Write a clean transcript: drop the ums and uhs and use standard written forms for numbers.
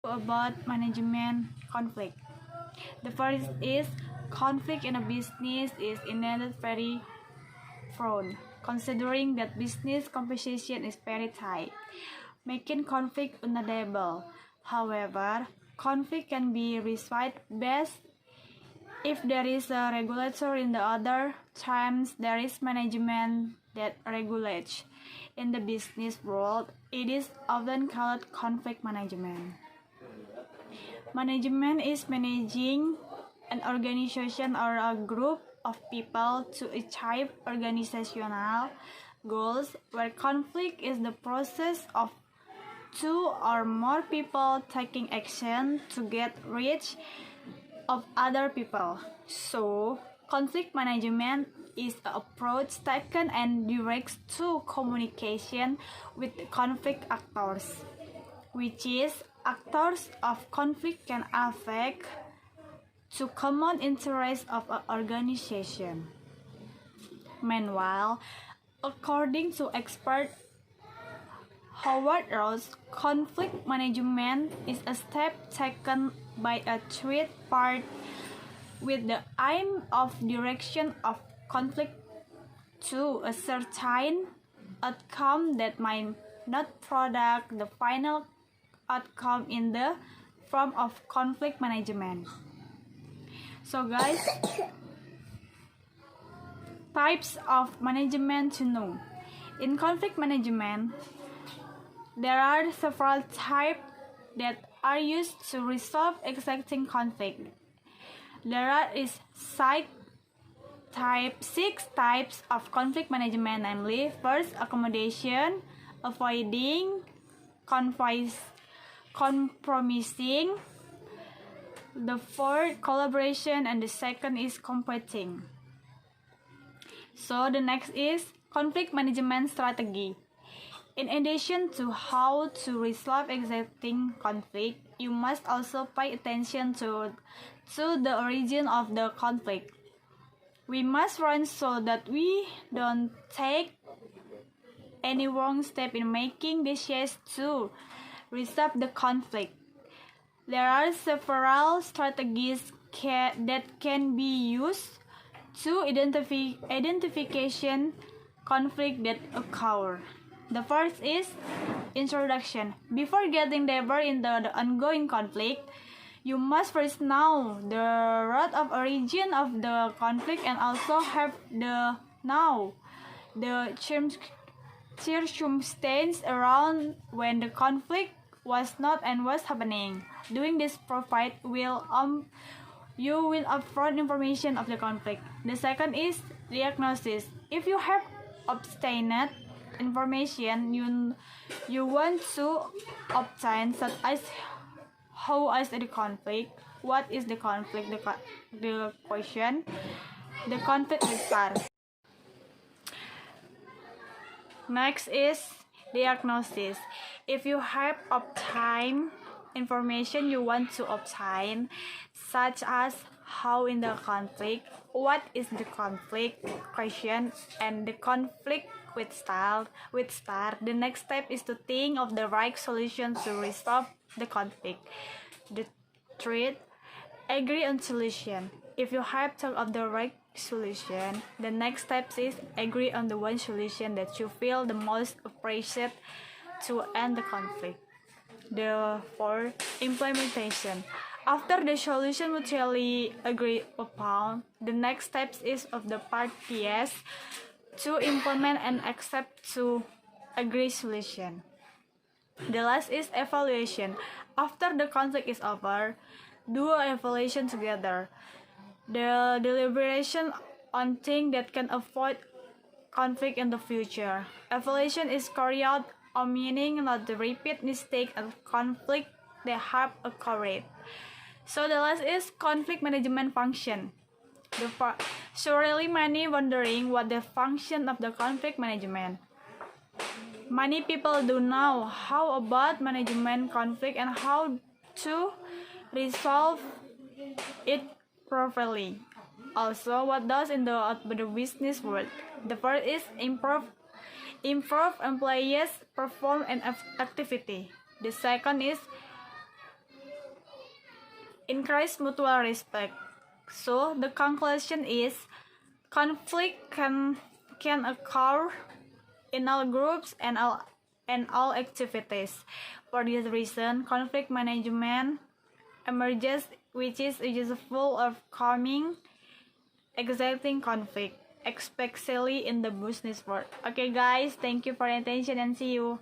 about management conflict. The first is conflict in a business is indeed very prone, considering that business competition is very tight, making conflict unavoidable. However, conflict can be resolved best if there is a regulator. In the other times, there is management that regulates. In the business world, it is often called conflict management. Management is managing an organization or a group of people to achieve organizational goals, where conflict is the process of two or more people taking action to get rid of other people. So, conflict management is an approach taken and directs to communication with conflict actors, which is actors of conflict can affect to common interests of an organization. Meanwhile, according to expert Howard Ross, conflict management is a step taken by a third party with the aim of direction of conflict to a certain outcome that might not produce the final outcome in the form of conflict management. So guys, types of management to know. In conflict management, there are several types that are used to resolve existing conflict. There are six types of conflict management, namely: first, accommodation, avoiding, compromising; the fourth, collaboration; and the second is competing. So the next is conflict management strategy. In addition to how to resolve existing conflict, you must also pay attention to the origin of the conflict. We must run so that we don't take any wrong step in making decisions to resolve the conflict. There are several strategies that can be used to identification conflict that occur. The first is introduction. Before getting deeper into the ongoing conflict, you must first know the root of origin of the conflict and also have the circumstance around when the conflict was not and was happening. Doing this provide you will upfront information of the conflict. The second is diagnosis. If you have obtained information you want to obtain, such as how is the conflict, what is the conflict, the question, the conflict will start. Next is diagnosis. If you have obtained information you want to obtain, such as how in the conflict, what is the conflict, question, and the conflict with start. The next step is to think of the right solution to resolve the conflict. The third, agree on solution. If you have thought of the right solution, the next step is agree on the one solution that you feel the most appropriate to end the conflict. The fourth, implementation. After the solution mutually agreed upon, the next step is of the parties to implement and accept to agree solution. The last is evaluation. After the conflict is over, do an evaluation together. The deliberation on things that can avoid conflict in the future. Evaluation is carried out on meaning not to repeat mistakes and conflict that have occurred. So the last is conflict management function. Surely many wondering what the function of the conflict management. Many people do know how about management conflict and how to resolve it properly. Also, what does in the business world? The first is improve employees perform an activity. The second is encourage mutual respect. So the conclusion is conflict can occur in all groups and all activities. For this reason, conflict management emerges, which is useful of calming exciting conflict, especially in the business world. Okay guys, thank you for your attention and see you.